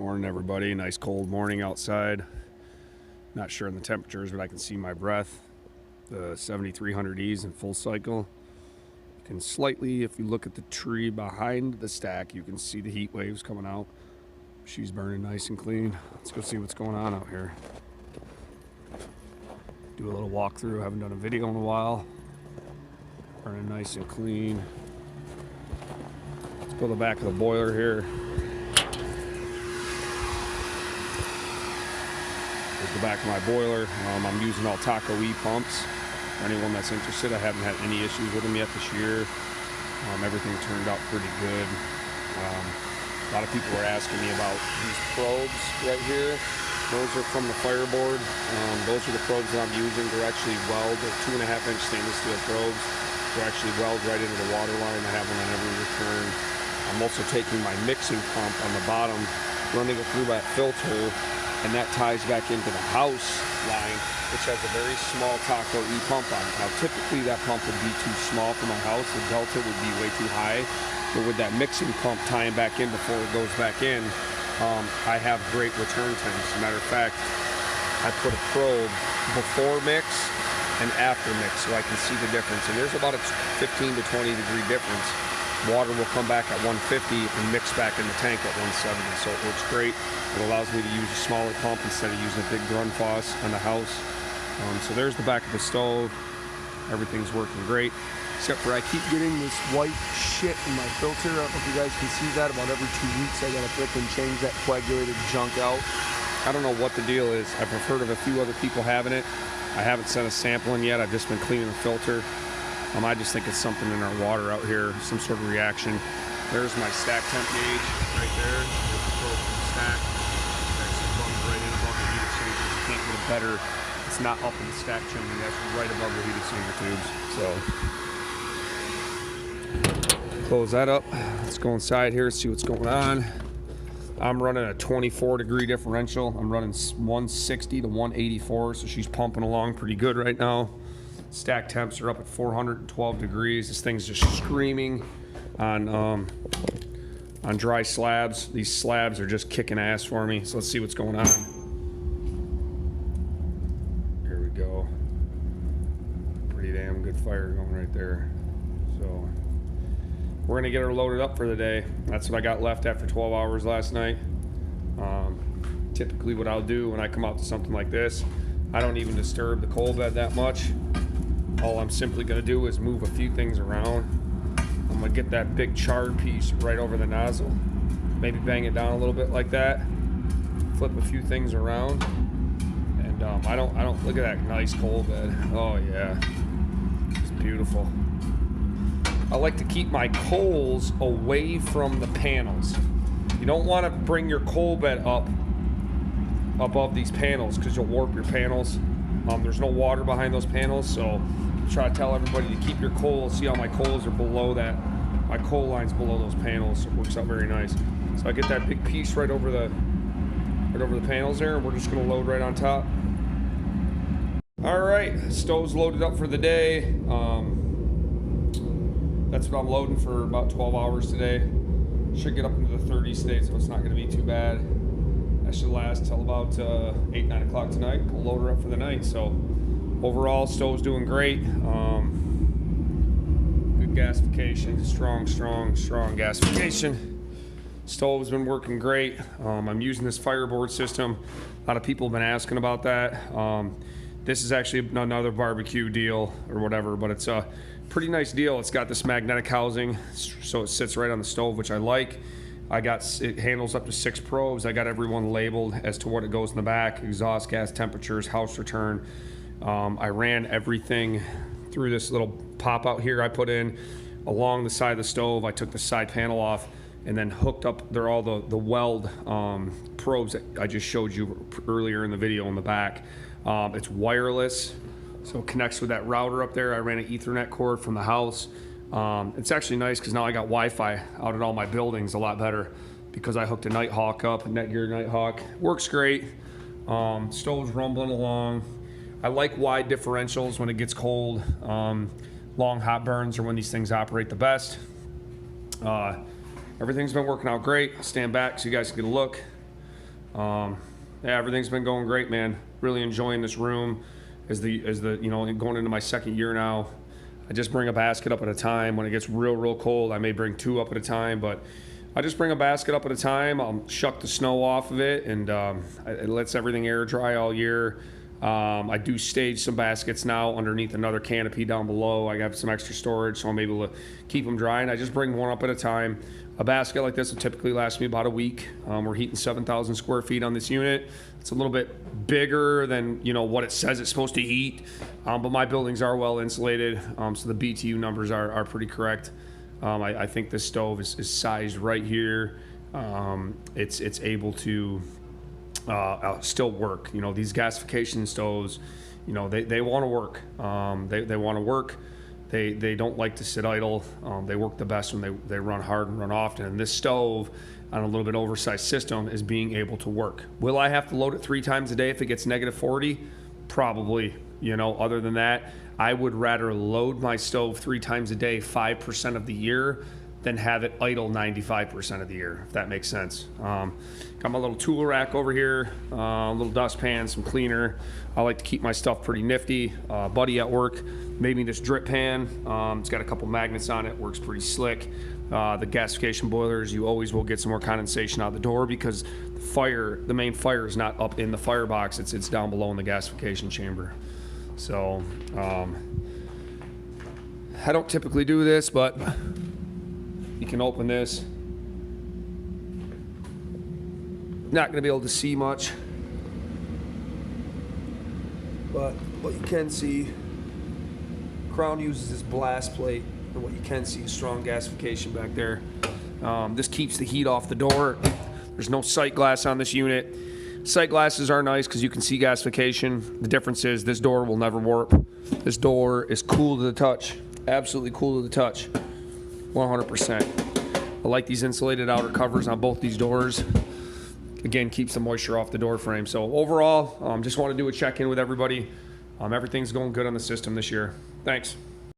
Morning, everybody. Nice cold morning outside. Not sure on the temperatures, but I can see my breath. The 7300Es in full cycle. You can slightly, if you look at the tree behind the stack, you can see the heat waves coming out. She's burning nice and clean. Let's go see what's going on out here. Do a little walkthrough. Haven't done a video in a while. Burning nice and clean. Let's go to the back of the boiler here. There's the back of my boiler. I'm using all Taco E pumps. For anyone that's interested, I haven't had any issues with them yet this year. Everything turned out pretty good. A lot of people were asking me about these probes right here. Those are from the Fireboard. Those are the probes that I'm using. They're actually weld. They're 2.5-inch stainless steel probes. They're actually weld right into the water line. I have one on every return. I'm also taking my mixing pump on the bottom, running it through that filter, and that ties back into the house line, which has a very small Taco E pump on it. Now, typically that pump would be too small for my house. The delta would be way too high. But with that mixing pump tying back in before it goes back in, I have great return times. As a matter of fact, I put a probe before mix and after mix so I can see the difference. And there's about a 15 to 20 degree difference. Water will come back at 150 and mix back in the tank at 170. So it works great. It allows me to use a smaller pump instead of using a big Grundfos on the house. So there's the back of the stove. Everything's working great. Except for I keep getting this white shit in my filter. I don't know if you guys can see that. About every 2 weeks I gotta flip and change that coagulated junk out. I don't know what the deal is. I've heard of a few other people having it. I haven't sent a sample in yet. I've just been cleaning the filter. I just think it's something in our water out here, some sort of reaction. There's my stack temp gauge right there. There's the probe from the stack. It's actually going right in above the heat exchanger. You can't get a better, it's not up in the stack chimney, that's right above the heat exchanger tubes. So, close that up. Let's go inside here, see what's going on. I'm running a 24 degree differential. I'm running 160 to 184, so she's pumping along pretty good right now. Stack temps are up at 412 degrees. This thing's just screaming on dry slabs. These slabs are just kicking ass for me. So let's see what's going on. Here we go. Pretty damn good fire going right there. So we're gonna get her loaded up for the day. That's what I got left after 12 hours last night. Typically what I'll do when I come out to something like this, I don't even disturb the coal bed that much. All I'm simply gonna do is move a few things around. I'm gonna get that big charred piece right over the nozzle. Maybe bang it down a little bit like that. Flip a few things around. And I don't look at that nice coal bed. Oh yeah, it's beautiful. I like to keep my coals away from the panels. You don't wanna bring your coal bed up above these panels because you'll warp your panels. There's no water behind those panels, so try to tell everybody to keep your coals. See how my coals are below that. My coal line's below those panels, so it works out very nice. So I get that big piece right over the panels there, and we're just gonna load right on top. All right, stove's loaded up for the day. That's what I'm loading for about 12 hours today. Should get up into the 30s today, so it's not gonna be too bad. That should last till about 8, 9 o'clock tonight. We'll load her up for the night. So overall, stove's doing great. Good gasification, strong gasification. Stove's been working great. I'm using this Fireboard system. A lot of people have been asking about that. This is actually another barbecue deal or whatever, but it's a pretty nice deal. It's got this magnetic housing, so it sits right on the stove, which I like. It handles up to 6 probes. I got everyone labeled as to what it goes in the back, exhaust gas temperatures, house return. I ran everything through this little pop out here I put in along the side of the stove. I took the side panel off and then hooked up all the weld probes that I just showed you earlier in the video in the back. It's wireless, so it connects with that router up there. I ran an Ethernet cord from the house. It's actually nice because now I got Wi-Fi out at all my buildings a lot better because I hooked a Nighthawk up, a Netgear Nighthawk. Works great. Stove's rumbling along. I like wide differentials when it gets cold. Long hot burns are when these things operate the best. Everything's been working out great. I'll stand back so you guys can get a look. Yeah, everything's been going great, man. Really enjoying this room as the going into my second year now. I just bring a basket up at a time. When it gets real cold, I may bring 2 up at a time, but I just bring a basket up at a time. I'll shuck the snow off of it, and it lets everything air dry all year. I do stage some baskets now underneath another canopy down below. I have some extra storage, so I'm able to keep them dry, and I just bring one up at a time. A basket like this will typically last me about a week. We're heating 7,000 square feet on this unit. It's a little bit bigger than what it says it's supposed to heat, but my buildings are well insulated, so the BTU numbers are pretty correct. I think this stove is sized right here. It's able to still work. These gasification stoves, they want to work. They want to work. They don't like to sit idle. They work the best when they run hard and run often. And this stove, on a little bit oversized system, is being able to work. Will I have to load it 3 times a day if it gets -40? Probably. Other than that, I would rather load my stove 3 times a day 5% of the year than have it idle 95% of the year, if that makes sense. Got my little tool rack over here, a little dustpan, some cleaner. I like to keep my stuff pretty nifty. Buddy at work made me this drip pan. It's got a couple magnets on it, works pretty slick. The gasification boilers, you always will get some more condensation out the door because the main fire is not up in the firebox, it's down below in the gasification chamber. So I don't typically do this, but you can open this. Not going to be able to see much, but what you can see, Crown uses this blast plate, and what you can see is strong gasification back there. This keeps the heat off the door. There's no sight glass on this unit. Sight glasses are nice because you can see gasification. The difference is this door will never warp. This door is cool to the touch, absolutely cool to the touch, 100%. I like these insulated outer covers on both these doors. Again, keeps the moisture off the door frame. So overall, just want to do a check-in with everybody. Everything's going good on the system this year. Thanks.